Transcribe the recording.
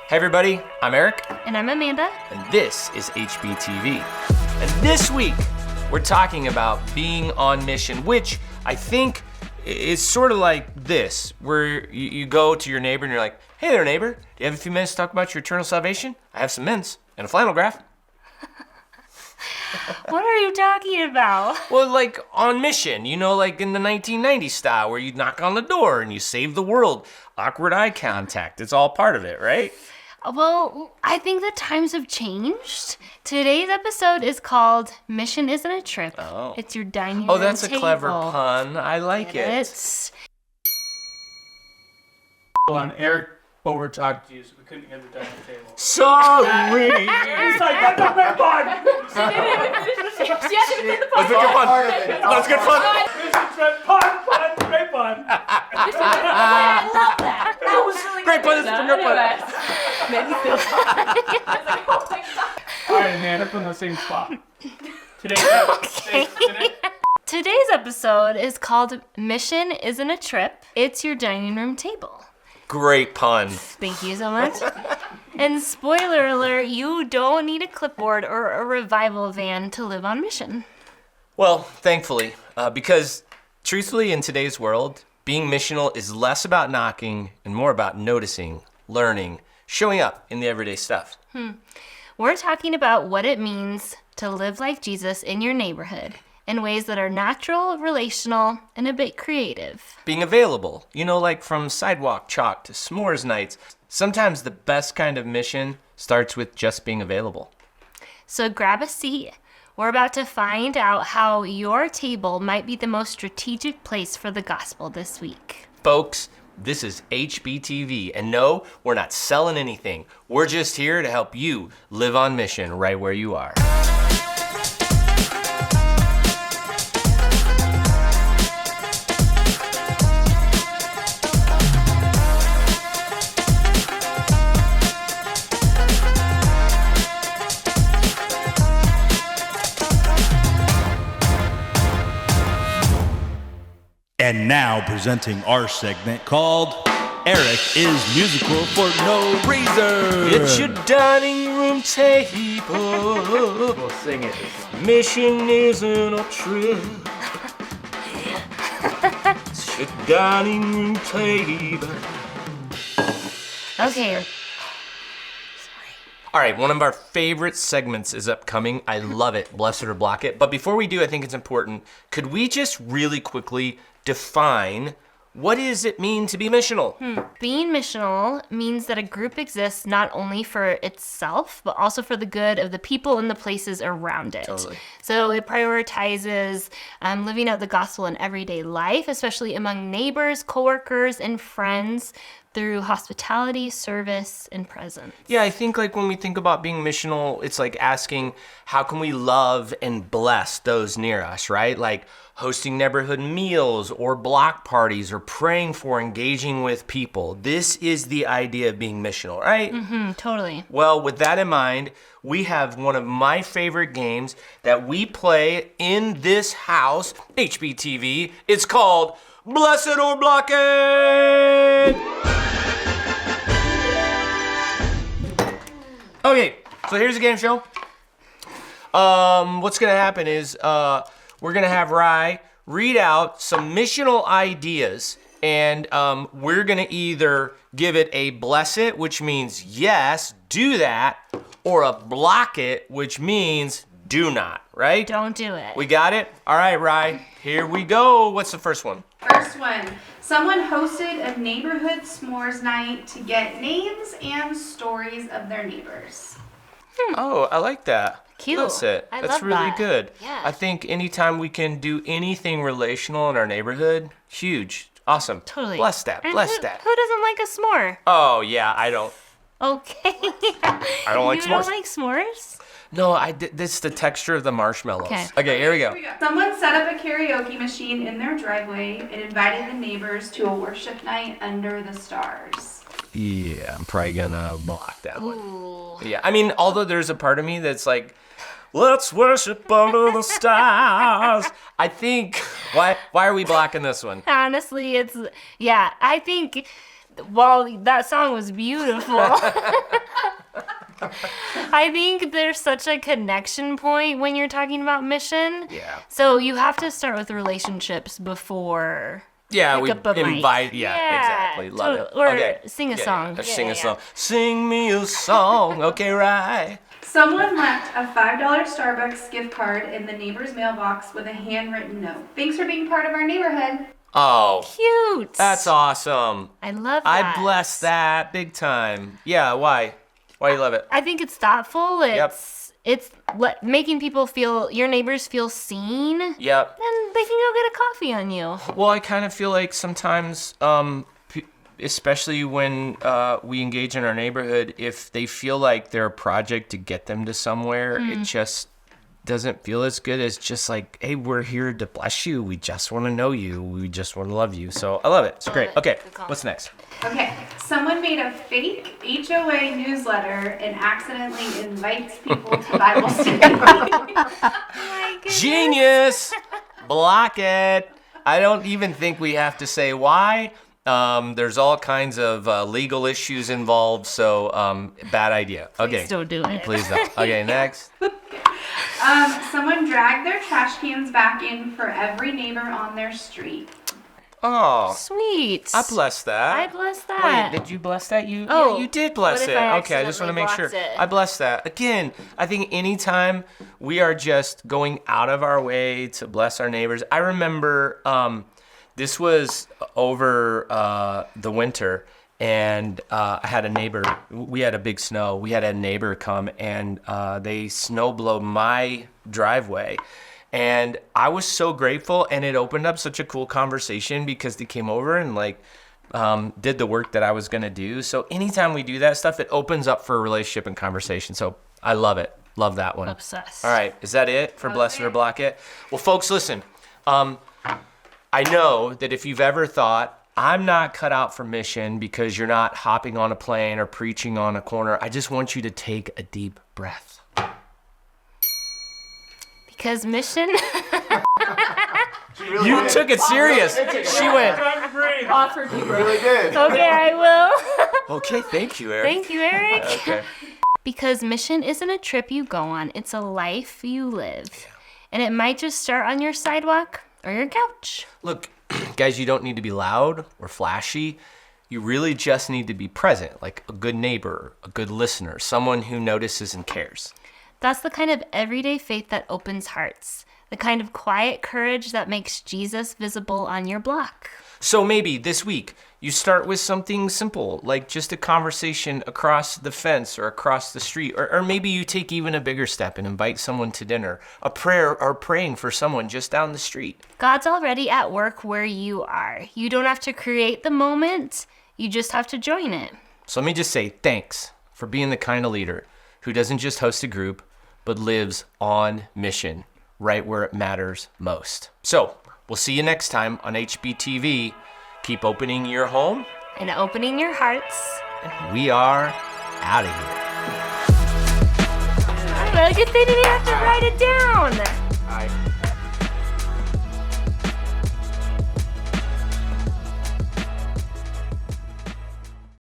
Hey everybody, I'm Eric. And I'm Amanda. And this is HBTV. And this week, we're talking about being on mission, which I think is sort of like this, where you go to your neighbor and you're like, hey there neighbor, do you have a few minutes to talk about your eternal salvation? I have some mints and a flannel graph. What are you talking about? Well, like on mission, like in the 1990s style, where you knock on the door and you save the world. Awkward eye contact, it's all part of it, right? Well, I think the times have changed. Today's episode is called Mission Isn't a Trip. Oh. It's your dining room Oh, that's a table. clever pun. I like it. It's... On Eric, what we're talking to you, so we couldn't get the dining table. Sorry! He's like, that's a great pun! Let's get fun. Let's get fun. Great pun! I love that. That was really Great good. pun, this is from your pun. Made me feel All right, man, up in the same spot. Today's episode is called Mission Isn't a Trip. It's your dining room table. Great pun. Thank you so much. And spoiler alert, you don't need a clipboard or a revival van to live on mission. Well, thankfully, because truthfully, in today's world, being missional is less about knocking and more about noticing, learning, showing up in the everyday stuff. We're talking about what it means to live like Jesus in your neighborhood in ways that are natural, relational, and a bit creative. Being available, like from sidewalk chalk to s'mores nights. Sometimes the best kind of mission starts with just being available. So grab a seat. We're about to find out how your table might be the most strategic place for the gospel this week. Folks, this is HBTV, and no, we're not selling anything. We're just here to help you live on mission right where you are. And now presenting our segment called Eric is Musical for No Reason. It's your dining room table. We'll sing it. Mission isn't a trip. It's your dining room table. Okay. All right, one of our favorite segments is upcoming. I love it. Bless it or block it. But before we do, I think it's important. Could we just really quickly define what does it mean to be missional? Being missional means that a group exists not only for itself, but also for the good of the people and the places around it. Totally. So it prioritizes living out the gospel in everyday life, especially among neighbors, coworkers, and friends through hospitality, service, and presence. Yeah, I think like when we think about being missional, it's like asking how can we love and bless those near us, right? Like hosting neighborhood meals or block parties or praying for, engaging with people. This is the idea of being missional, right? Totally. Well, with that in mind, we have one of my favorite games that we play in this house, HBTV. It's called Bless It or Block It! Okay, so here's a game show. What's gonna happen is we're gonna have Rye read out some missional ideas, and we're gonna either give it a bless it, which means yes, do that, or a block it, which means do not, right? Don't do it. We got it? All right, Rye, here we go. What's the first one? First one. Someone hosted a neighborhood s'mores night to get names and stories of their neighbors. Oh, I like that. Cute. That's it. I That's love really that. good. Yeah. I think anytime we can do anything relational in our neighborhood, huge. Awesome. Totally. Bless that. And Bless who, that. Who doesn't like a s'more? Oh, yeah, I don't. Okay. I don't like You s'mores. don't like s'mores? No, this is the texture of the marshmallows. Okay. Here we go. Someone set up a karaoke machine in their driveway and invited the neighbors to a worship night under the stars. Yeah, I'm probably gonna block that one. Ooh. Yeah, I mean, although there's a part of me that's like, let's worship under the stars. I think, why are we blocking this one? Honestly, I think Well, that song was beautiful. I think there's such a connection point when you're talking about mission. Yeah. So you have to start with relationships before. Yeah, we Pick up a mic. invite. Yeah, exactly. Love it. Or Okay. sing a Yeah, song. yeah. Sing a song. Sing me a song. Okay, right. Someone left a $5 Starbucks gift card in the neighbor's mailbox with a handwritten note. Thanks for being part of our neighborhood. Oh, Cute. that's awesome. I love that. I bless that big time. Yeah, why? Why do you love it? I think it's thoughtful. It's making people feel, your neighbors feel seen. Yep. And they can go get a coffee on you. Well, I kind of feel like sometimes, especially when we engage in our neighborhood, if they feel like they're a project to get them to somewhere, it just doesn't feel as good as just like, hey, we're here to bless you. We just want to know you. We just want to love you. So I love it. It's great. it. Okay, Good call. what's next? Okay, someone made a fake HOA newsletter and accidentally invites people to Bible study. My goodness. Genius! Block it. I don't even think we have to say why. There's all kinds of legal issues involved, so bad idea. Okay. Please don't do it. Please don't. Okay, next. Someone dragged their trash cans back in for every neighbor on their street. Oh, Sweet. I bless that. I bless that. Wait, did you bless that? Oh, yeah, you did bless what it. if I Okay, I just want to make sure. accidentally blocked it? I bless that. Again, I think anytime we are just going out of our way to bless our neighbors. I remember this was over the winter, and I had a neighbor. We had a big snow. We had a neighbor come, and they snow blowed my driveway. And I was so grateful, and it opened up such a cool conversation because they came over and did the work that I was gonna do. So anytime we do that stuff, it opens up for a relationship and conversation. So I love it. Love that one. Obsessed. All right, is that it for Bless It or Block It? Well, folks, listen. I know that if you've ever thought, I'm not cut out for mission because you're not hopping on a plane or preaching on a corner, I just want you to take a deep breath. Because mission. You took it serious. She went, Offered you, bro. Okay, I will. okay, thank you, Eric. Thank you, Eric. Okay. Because mission isn't a trip you go on, it's a life you live. And it might just start on your sidewalk or your couch. Look, guys, you don't need to be loud or flashy. You really just need to be present, like a good neighbor, a good listener, someone who notices and cares. That's the kind of everyday faith that opens hearts. The kind of quiet courage that makes Jesus visible on your block. So maybe this week you start with something simple, like just a conversation across the fence or across the street. Or maybe you take even a bigger step and invite someone to dinner, a prayer or praying for someone just down the street. God's already at work where you are. You don't have to create the moment, you just have to join it. So let me just say thanks for being the kind of leader who doesn't just host a group, but lives on mission, right where it matters most. So we'll see you next time on HBTV. Keep opening your home. And opening your hearts. We are out of here. I like if they didn't have to write it down.